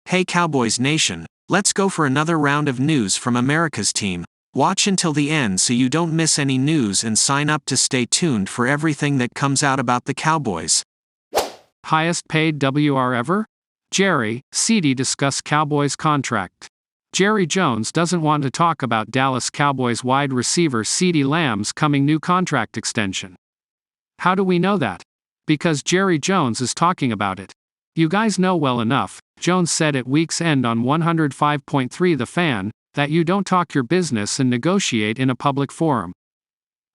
Hey Cowboys Nation, let's go for another round of news from America's team. Watch until the end so you don't miss any news and sign up to stay tuned for everything that comes out about the Cowboys. Highest paid WR ever? Jerry, CD discuss Cowboys contract. Jerry Jones doesn't want to talk about Dallas Cowboys wide receiver CeeDee Lamb's coming new contract extension. How do we know that? Because Jerry Jones is talking about it. You guys know well enough, Jones said at week's end on 105.3 The Fan, that you don't talk your business and negotiate in a public forum.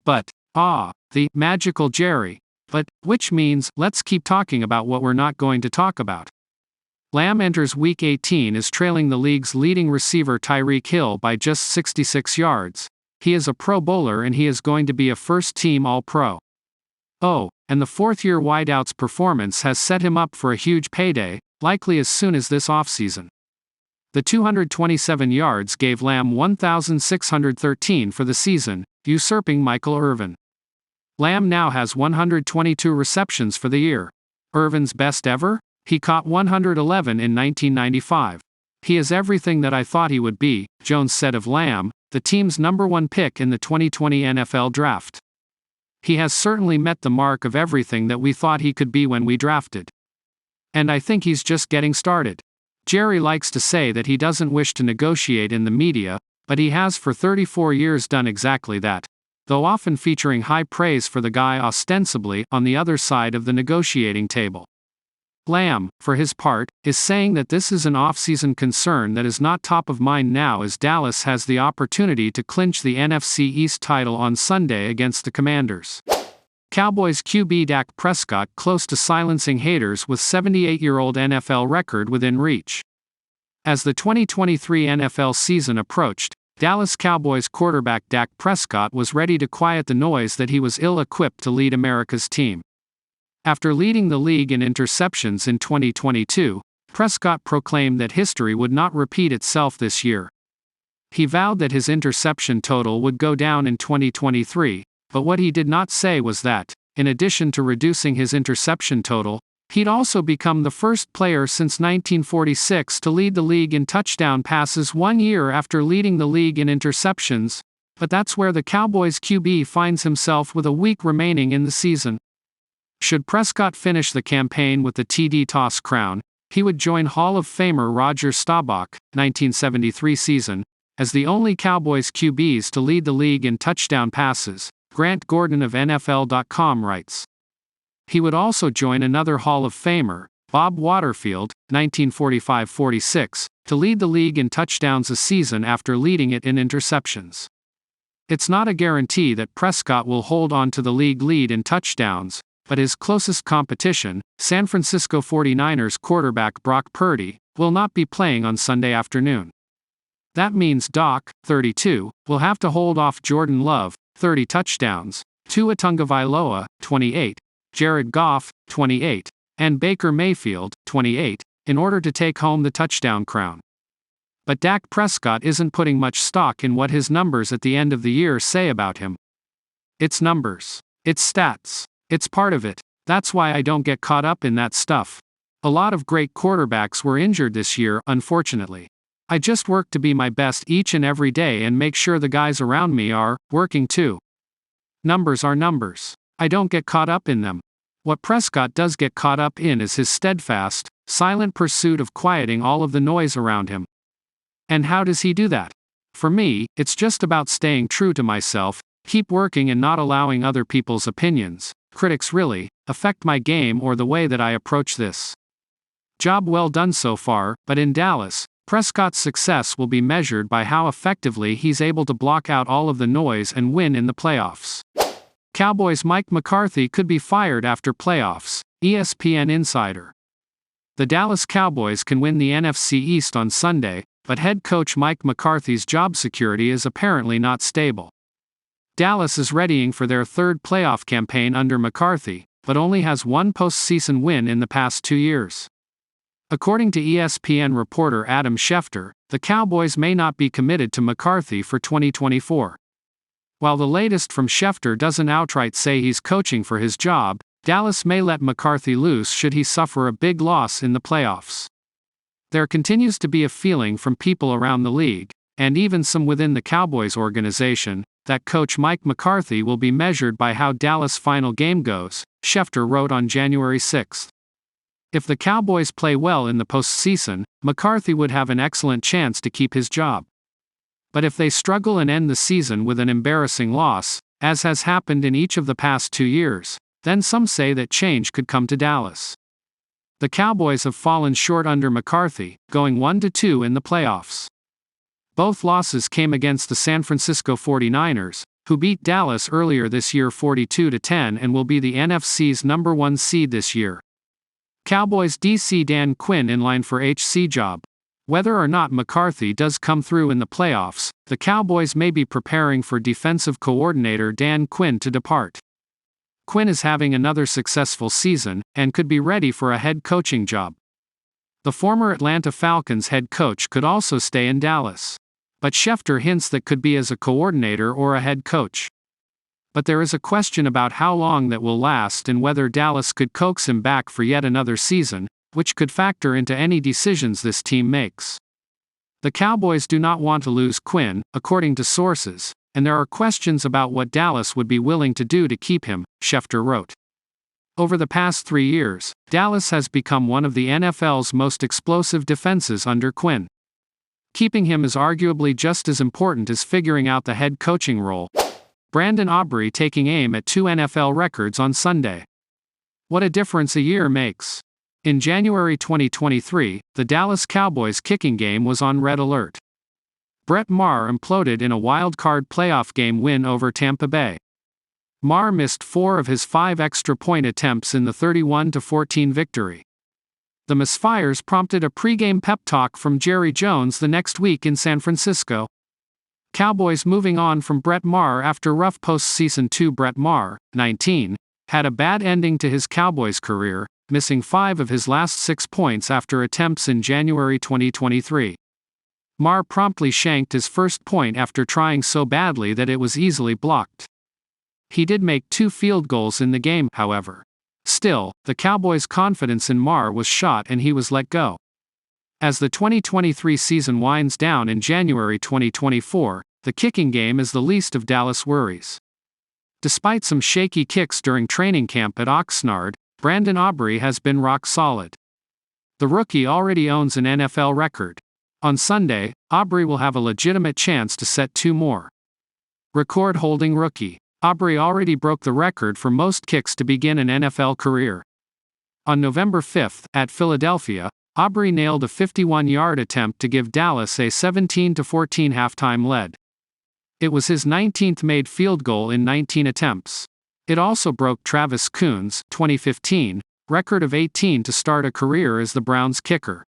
But, the magical Jerry. But, which means, let's keep talking about what we're not going to talk about. Lamb enters Week 18 as trailing the league's leading receiver Tyreek Hill by just 66 yards. He is a Pro Bowler and he is going to be a first-team All-Pro. Oh, and the fourth-year wideout's performance has set him up for a huge payday, likely as soon as this offseason. The 227 yards gave Lamb 1,613 for the season, usurping Michael Irvin. Lamb now has 122 receptions for the year. Irvin's best ever? He caught 111 in 1995. He is everything that I thought he would be, Jones said of Lamb, the team's number one pick in the 2020 NFL Draft. He has certainly met the mark of everything that we thought he could be when we drafted. And I think he's just getting started. Jerry likes to say that he doesn't wish to negotiate in the media, but he has for 34 years done exactly that, though often featuring high praise for the guy ostensibly on the other side of the negotiating table. Lamb, for his part, is saying that this is an off-season concern that is not top of mind now as Dallas has the opportunity to clinch the NFC East title on Sunday against the Commanders. Cowboys QB Dak Prescott close to silencing haters with 78-year-old NFL record within reach. As the 2023 NFL season approached, Dallas Cowboys quarterback Dak Prescott was ready to quiet the noise that he was ill-equipped to lead America's team. After leading the league in interceptions in 2022, Prescott proclaimed that history would not repeat itself this year. He vowed that his interception total would go down in 2023, but what he did not say was that, in addition to reducing his interception total, he'd also become the first player since 1946 to lead the league in touchdown passes 1 year after leading the league in interceptions, but that's where the Cowboys QB finds himself with a week remaining in the season. Should Prescott finish the campaign with the TD Toss crown, he would join Hall of Famer Roger Staubach, 1973 season, as the only Cowboys QBs to lead the league in touchdown passes, Grant Gordon of NFL.com writes. He would also join another Hall of Famer, Bob Waterfield, 1945-46, to lead the league in touchdowns a season after leading it in interceptions. It's not a guarantee that Prescott will hold on to the league lead in touchdowns, but his closest competition, San Francisco 49ers quarterback Brock Purdy, will not be playing on Sunday afternoon. That means Doc, 32, will have to hold off Jordan Love, 30 touchdowns, Tua Tagovailoa, 28, Jared Goff, 28, and Baker Mayfield, 28, in order to take home the touchdown crown. But Dak Prescott isn't putting much stock in what his numbers at the end of the year say about him. It's numbers. It's stats. It's part of it. That's why I don't get caught up in that stuff. A lot of great quarterbacks were injured this year, unfortunately. I just work to be my best each and every day and make sure the guys around me are working too. Numbers are numbers. I don't get caught up in them. What Prescott does get caught up in is his steadfast, silent pursuit of quieting all of the noise around him. And how does he do that? For me, it's just about staying true to myself, keep working and not allowing other people's opinions, critics really, affect my game or the way that I approach this. Job well done so far, but in Dallas, Prescott's success will be measured by how effectively he's able to block out all of the noise and win in the playoffs. Cowboys Mike McCarthy could be fired after playoffs, ESPN insider. The Dallas Cowboys can win the NFC East on Sunday, but head coach Mike McCarthy's job security is apparently not stable. Dallas is readying for their third playoff campaign under McCarthy, but only has one postseason win in the past 2 years. According to ESPN reporter Adam Schefter, the Cowboys may not be committed to McCarthy for 2024. While the latest from Schefter doesn't outright say he's coaching for his job, Dallas may let McCarthy loose should he suffer a big loss in the playoffs. There continues to be a feeling from people around the league, and even some within the Cowboys organization, that coach Mike McCarthy will be measured by how Dallas' final game goes, Schefter wrote on January 6. If the Cowboys play well in the postseason, McCarthy would have an excellent chance to keep his job. But if they struggle and end the season with an embarrassing loss, as has happened in each of the past 2 years, then some say that change could come to Dallas. The Cowboys have fallen short under McCarthy, going 1-2 in the playoffs. Both losses came against the San Francisco 49ers, who beat Dallas earlier this year 42-10 and will be the NFC's number 1 seed this year. Cowboys DC Dan Quinn in line for HC job. Whether or not McCarthy does come through in the playoffs, the Cowboys may be preparing for defensive coordinator Dan Quinn to depart. Quinn is having another successful season, and could be ready for a head coaching job. The former Atlanta Falcons head coach could also stay in Dallas. But Schefter hints that could be as a coordinator or a head coach. But there is a question about how long that will last and whether Dallas could coax him back for yet another season, which could factor into any decisions this team makes. The Cowboys do not want to lose Quinn, according to sources, and there are questions about what Dallas would be willing to do to keep him, Schefter wrote. Over the past 3 years, Dallas has become one of the NFL's most explosive defenses under Quinn. Keeping him is arguably just as important as figuring out the head coaching role. Brandon Aubrey taking aim at 2 NFL records on Sunday. What a difference a year makes. In January 2023, the Dallas Cowboys kicking game was on red alert. Brett Maher imploded in a wild-card playoff game win over Tampa Bay. Maher missed 4 of his 5 extra-point attempts in the 31-14 victory. The misfires prompted a pregame pep talk from Jerry Jones the next week in San Francisco. Cowboys moving on from Brett Maher after rough postseason 2. Brett Maher, 19, had a bad ending to his Cowboys career, missing 5 of his last 6 points after attempts in January 2023. Maher promptly shanked his first point after trying so badly that it was easily blocked. He did make 2 field goals in the game, however. Still, the Cowboys' confidence in Maher was shot and he was let go. As the 2023 season winds down in January 2024, the kicking game is the least of Dallas' worries. Despite some shaky kicks during training camp at Oxnard, Brandon Aubrey has been rock solid. The rookie already owns an NFL record. On Sunday, Aubrey will have a legitimate chance to set 2 more. Record-holding rookie. Aubrey already broke the record for most kicks to begin an NFL career. On November 5, at Philadelphia, Aubrey nailed a 51-yard attempt to give Dallas a 17-14 halftime lead. It was his 19th made field goal in 19 attempts. It also broke Travis Kuhn's 2015 record of 18 to start a career as the Browns kicker.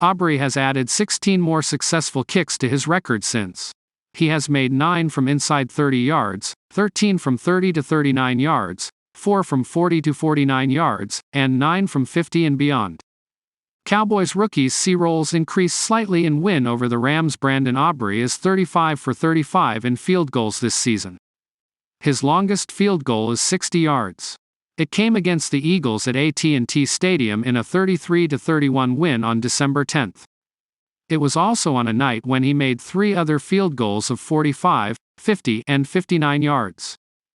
Aubrey has added 16 more successful kicks to his record since. He has made 9 from inside 30 yards, 13 from 30 to 39 yards, 4 from 40 to 49 yards, and 9 from 50 and beyond. Cowboys rookies see rolls increase slightly in win over the Rams. Brandon Aubrey is 35 for 35 in field goals this season. His longest field goal is 60 yards. It came against the Eagles at AT&T Stadium in a 33-31 win on December 10. It was also on a night when he made 3 other field goals of 45, 50, and 59 yards.